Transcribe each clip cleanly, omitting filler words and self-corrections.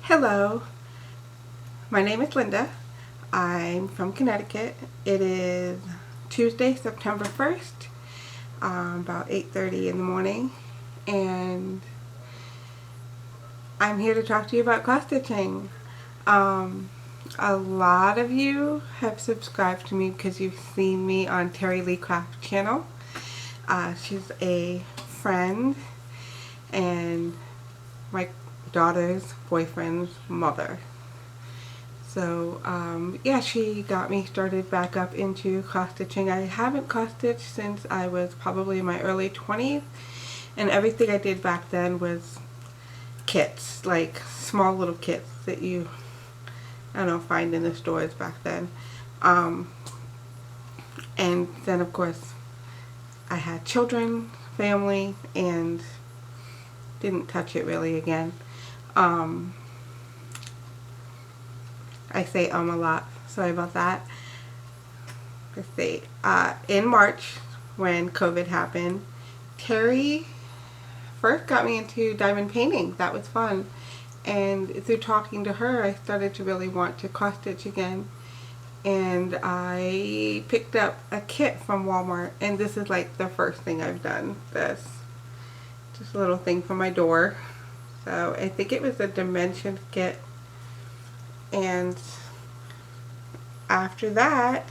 Hello, my name is Linda. I'm from Connecticut. It is Tuesday, September 1st, about 8:30 in the morning, and I'm here to talk to you about cross stitching. A lot of you have subscribed to me because you've seen me on Terry Lee Craft channel. She's a friend and my daughter's boyfriend's mother. So yeah, she got me started back up into cross stitching. I haven't cross stitched since I was probably in my early 20s, and everything I did back then was kits, like small little kits that you, I don't know, find in the stores back then. And then of course I had children, family, and didn't touch it really again. I say a lot. Sorry about that. Let's see. In March, when COVID happened, Terry first got me into diamond painting. That was fun. And through talking to her, I started to really want to cross stitch again. And I picked up a kit from Walmart. And this is like the first thing I've done. This just a little thing for my door. So I think it was a dimension kit. And after that,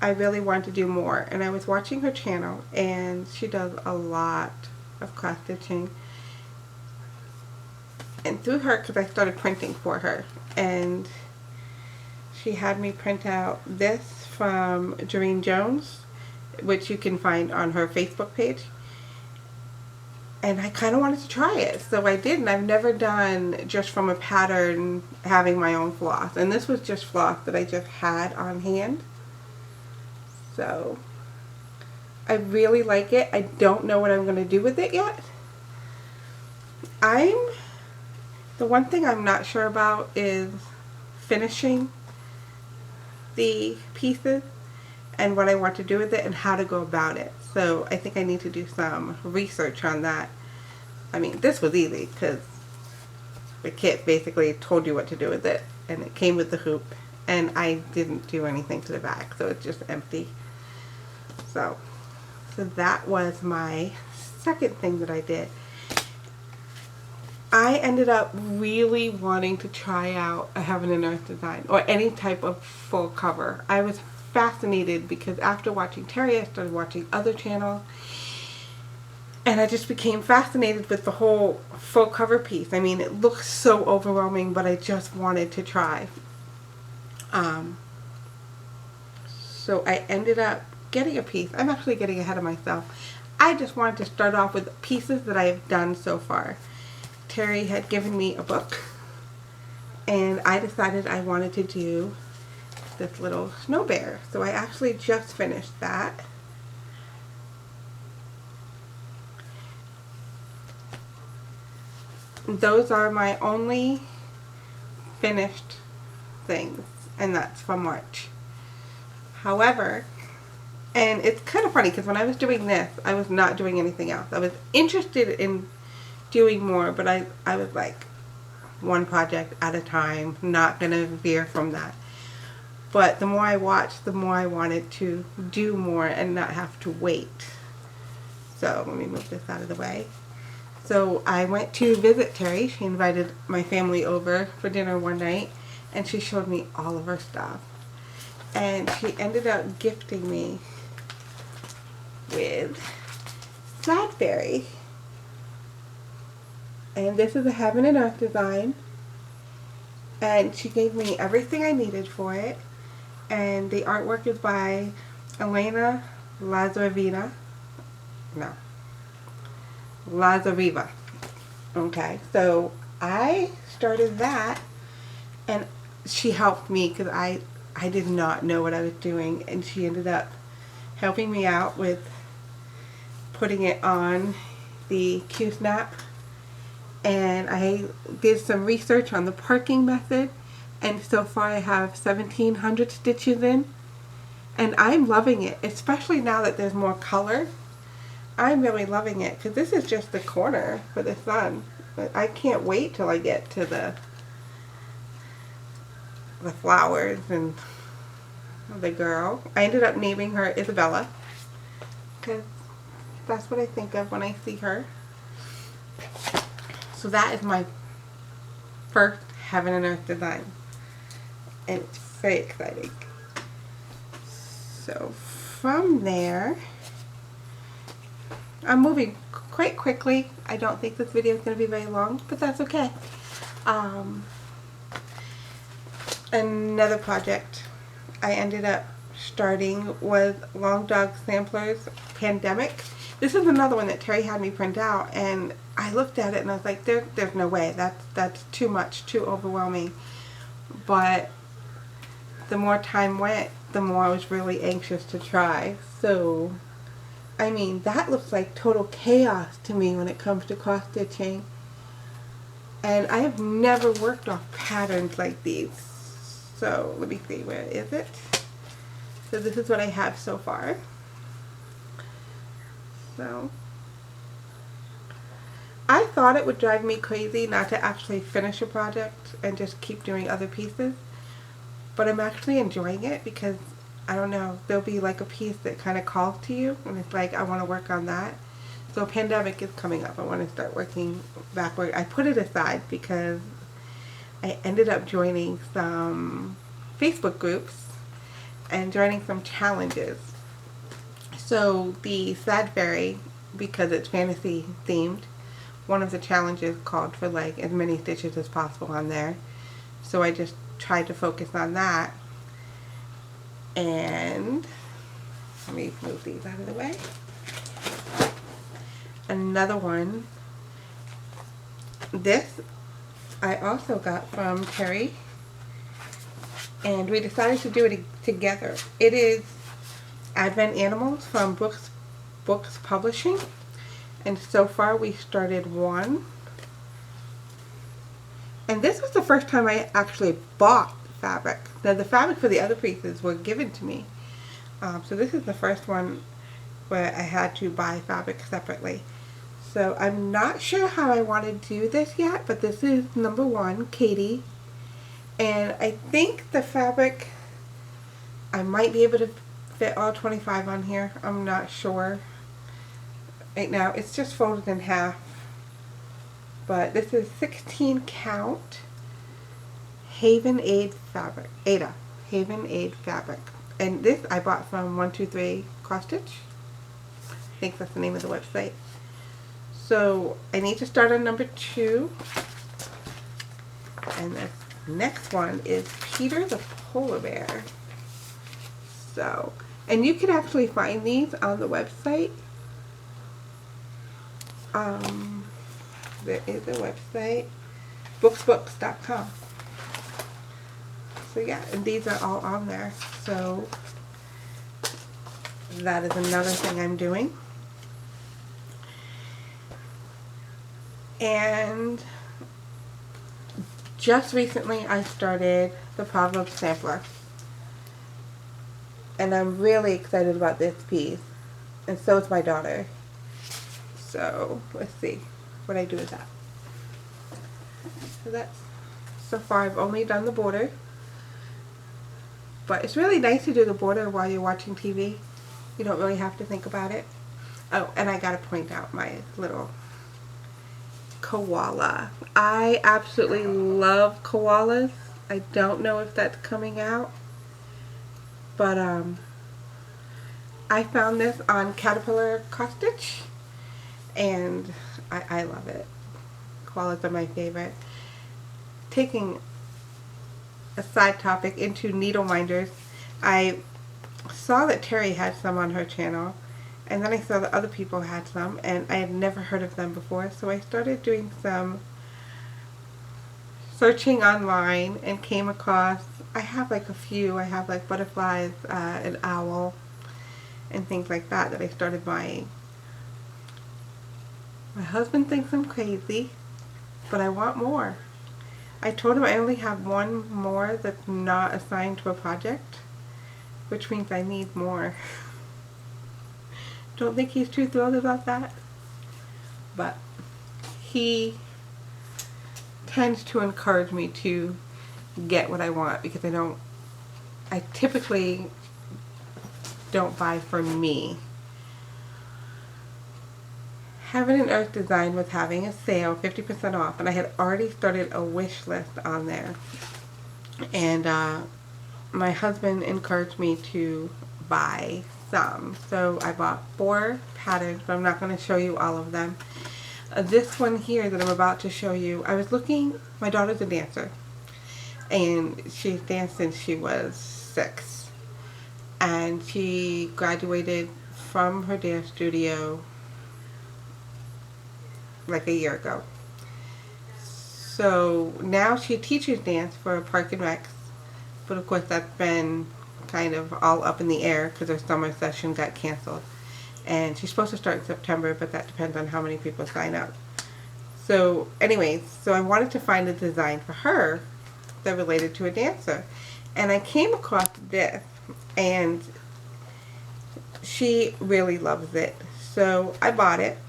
I really wanted to do more. And I was watching her channel, and she does a lot of cross stitching. And through her, because I started printing for her, and she had me print out this from Doreen Jones, which you can find on her Facebook page. And I kind of wanted to try it, so I did, and I've never done just from a pattern having my own floss. And this was just floss that I just had on hand. So I really like it. I don't know what I'm going to do with it yet. The one thing I'm not sure about is finishing the pieces and what I want to do with it and how to go about it. So I think I need to do some research on that. I mean, this was easy because the kit basically told you what to do with it, and it came with the hoop, and I didn't do anything to the back, so it's just empty. So that was my second thing that I did. I ended up really wanting to try out a Heaven and Earth design or any type of full cover. I was fascinated because after watching Terry, I started watching other channels, and I just became fascinated with the whole full cover piece. I mean, it looks so overwhelming, but I just wanted to try. So I ended up getting a piece. I'm actually getting ahead of myself. I just wanted to start off with pieces that I've done so far. Terry had given me a book, and I decided I wanted to do this little snow bear. So I actually just finished that. Those are my only finished things, and that's from March. However, and it's kind of funny because when I was doing this, I was not doing anything else. I was interested in doing more, but I was like one project at a time, not going to veer from that. But the more I watched, the more I wanted to do more and not have to wait. So let me move this out of the way. So I went to visit Terry. She invited my family over for dinner one night, and she showed me all of her stuff. And she ended up gifting me with Sadberry. And this is a Heaven and Earth design. And she gave me everything I needed for it. And the artwork is by Elena Lazareva. Okay, so I started that, and she helped me because I did not know what I was doing, and she ended up helping me out with putting it on the Q-snap. And I did some research on the parking method, and so far I have 1,700 stitches in, and I'm loving it, especially now that there's more color. I'm really loving it because this is just the corner for the sun, but I can't wait till I get to the the flowers and the girl. I ended up naming her Isabella because that's what I think of when I see her. So that is my first Heaven and Earth design, and it's very exciting. So from there, I'm moving quite quickly. I don't think this video is going to be very long, but that's okay. Another project I ended up starting was Long Dog Samplers Pandemic. This is another one that Terry had me print out, and I looked at it and I was like, there's no way. That's too much, too overwhelming. But the more time went, the more I was really anxious to try. So, I mean, that looks like total chaos to me when it comes to cross stitching. And I have never worked off patterns like these. So, let me see, where is it? So this is what I have so far. So, I thought it would drive me crazy not to actually finish a project and just keep doing other pieces. But I'm actually enjoying it because, I don't know, there'll be like a piece that kind of calls to you and it's like, I want to work on that. So Pandemic is coming up. I want to start working backward. I put it aside because I ended up joining some Facebook groups and joining some challenges. So the Sad Fairy, because it's fantasy themed, one of the challenges called for like as many stitches as possible on there. So I just tried to focus on that. And let me move these out of the way. Another one. This I also got from Terry, and we decided to do it together. It is Advent Animals from Books Publishing, and so far we started one. And this was the first time I actually bought fabric. Now the fabric for the other pieces were given to me, so this is the first one where I had to buy fabric separately. So I'm not sure how I want to do this yet, but this is number 1, Katie. And I think the fabric, I might be able to fit all 25 on here. I'm not sure. Right now it's just folded in half. But this is 16 count Haven Aid fabric. Haven Aid fabric. And this I bought from 123 Cross Stitch. I think that's the name of the website. So I need to start on number 2. And the next one is Peter the Polar Bear. So, and you can actually find these on the website. There is a website, booksbooks.com. So yeah, and these are all on there. So that is another thing I'm doing. And just recently I started the Proverbs Sampler. And I'm really excited about this piece. And so is my daughter. So let's see what I do with that. So that's, so far I've only done the border. But it's really nice to do the border while you're watching TV. You don't really have to think about it. Oh, and I gotta point out my little koala. I absolutely love koalas. I don't know if that's coming out. But I found this on Caterpillar Cross Stitch. And I love it. Koalas are my favorite. Taking a side topic into needle minders, I saw that Terry had some on her channel, and then I saw that other people had some, and I had never heard of them before, so I started doing some searching online and came across, I have like a few, I have like butterflies, an owl, and things like that I started buying. My husband thinks I'm crazy, but I want more. I told him I only have one more that's not assigned to a project, which means I need more. Don't think he's too thrilled about that, but he tends to encourage me to get what I want, because I typically don't buy for me. Heaven and Earth Design was having a sale, 50% off, and I had already started a wish list on there. And my husband encouraged me to buy some. So I bought 4 patterns, but I'm not going to show you all of them. This one here that I'm about to show you, I was looking, my daughter's a dancer, and she's danced since she was 6. And she graduated from her dance studio like a year ago. So now she teaches dance for Park and Recs, but of course that's been kind of all up in the air because her summer session got canceled. And she's supposed to start in September, but that depends on how many people sign up. So anyways, so I wanted to find a design for her that related to a dancer. And I came across this, and she really loves it. So I bought it,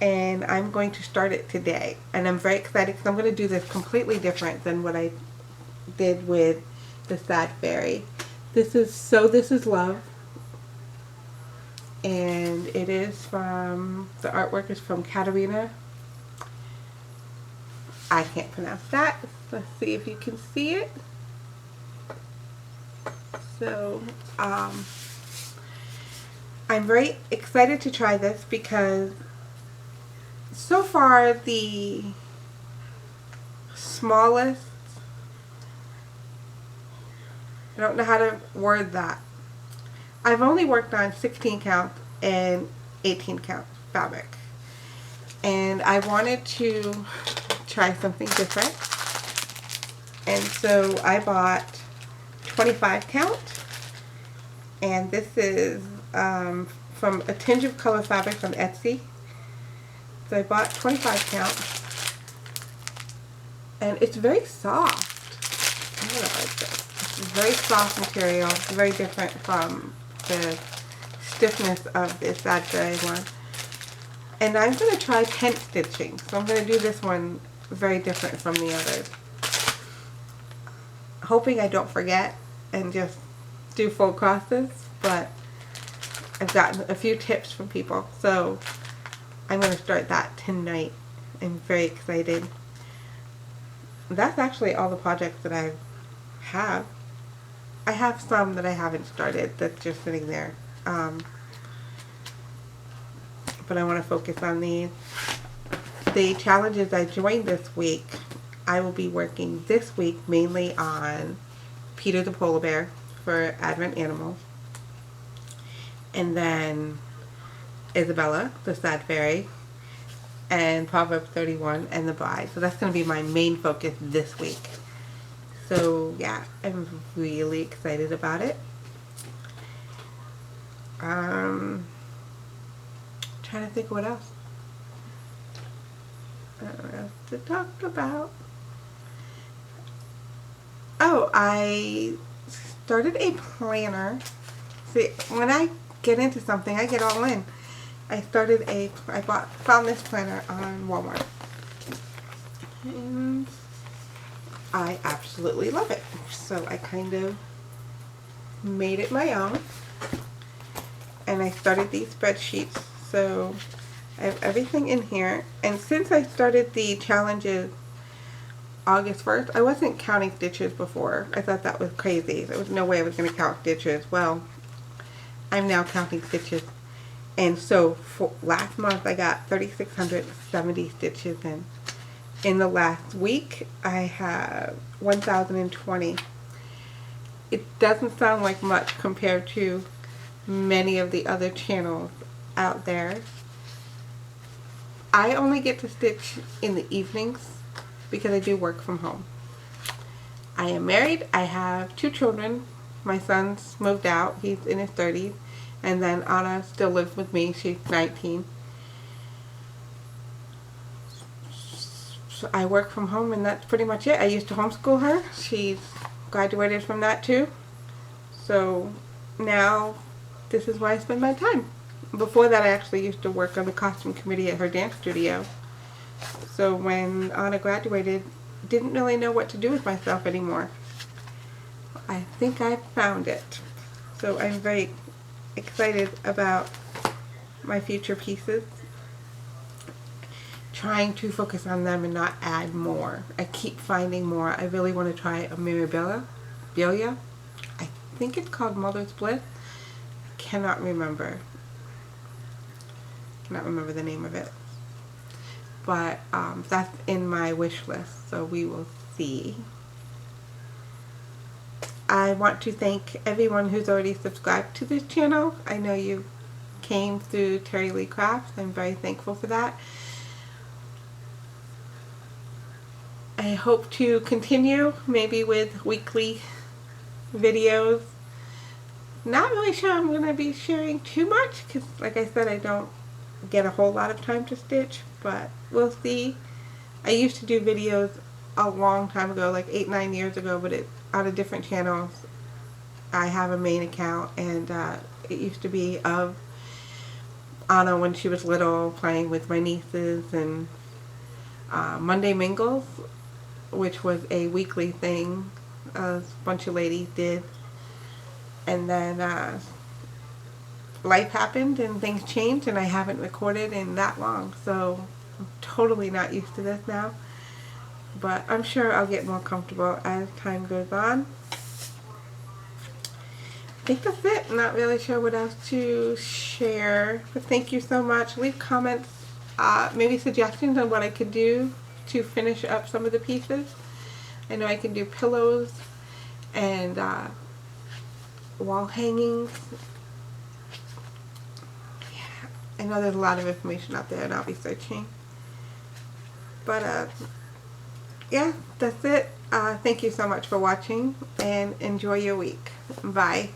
and I'm going to start it today. And I'm very excited because I'm going to do this completely different than what I did with the Sad Fairy. This is Love. And it is from, the artwork is from Katarina. I can't pronounce that. Let's see if you can see it. So, I'm very excited to try this because so far the smallest, I don't know how to word that. I've only worked on 16 count and 18 count fabric. And I wanted to try something different. And so I bought 25 count. And this is from A Tinge of Color Fabric on Etsy. So I bought 25 count. And it's very soft. I really like this. It's a very soft material. It's very different from the stiffness of the Sad Fairy one. And I'm going to try tent stitching. So I'm going to do this one very different from the others. Hoping I don't forget and just do full crosses, but I've gotten a few tips from people. So I'm going to start that tonight. I'm very excited. That's actually all the projects that I have. I have some that I haven't started that's just sitting there. But I want to focus on these. The challenges I joined this week, I will be working this week mainly on Peter the Polar Bear for Advent Animals. And then Isabella, the Sad Fairy, and Proverbs 31 and the Bride. So that's going to be my main focus this week. So yeah, I'm really excited about it. Trying to think what else. What else to talk about? Oh, I started a planner. See, when I get into something, I get all in. I found this planner on Walmart. And I absolutely love it. So I kind of made it my own. And I started these spreadsheets. So I have everything in here. And since I started the challenges August 1st, I wasn't counting stitches before. I thought that was crazy. There was no way I was going to count stitches. Well, I'm now counting stitches. And so for last month I got 3,670 stitches in. In the last week I have 1,020. It doesn't sound like much compared to many of the other channels out there. I only get to stitch in the evenings because I do work from home. I am married. I have 2 children. My son's moved out. He's in his 30s. And then Anna still lives with me. She's 19. So I work from home, and that's pretty much it. I used to homeschool her. She's graduated from that too. So now this is where I spend my time. Before that, I actually used to work on the costume committee at her dance studio. So when Anna graduated, didn't really know what to do with myself anymore. I think I found it. So I'm very excited about my future pieces. Trying to focus on them and not add more. I keep finding more. I really want to try a Mirabilia. I think it's called Mother's Bliss. Cannot remember the name of it. But that's in my wish list, so we will see. I want to thank everyone who's already subscribed to this channel. I know you came through Terry Lee Crafts. I'm very thankful for that. I hope to continue, maybe with weekly videos. Not really sure I'm going to be sharing too much, because like I said, I don't get a whole lot of time to stitch, but we'll see. I used to do videos a long time ago, like 8-9 years ago, but it's on a different channel. I have a main account, and it used to be of Anna when she was little, playing with my nieces, and Monday Mingles, which was a weekly thing a bunch of ladies did. And then life happened and things changed, and I haven't recorded in that long, so I'm totally not used to this now. But I'm sure I'll get more comfortable as time goes on. I think that's it. I'm not really sure what else to share, but thank you so much. Leave comments, maybe suggestions on what I could do to finish up some of the pieces. I know I can do pillows and wall hangings. Yeah, I know there's a lot of information out there, and I'll be searching. But yeah, that's it. Thank you so much for watching, and enjoy your week. Bye.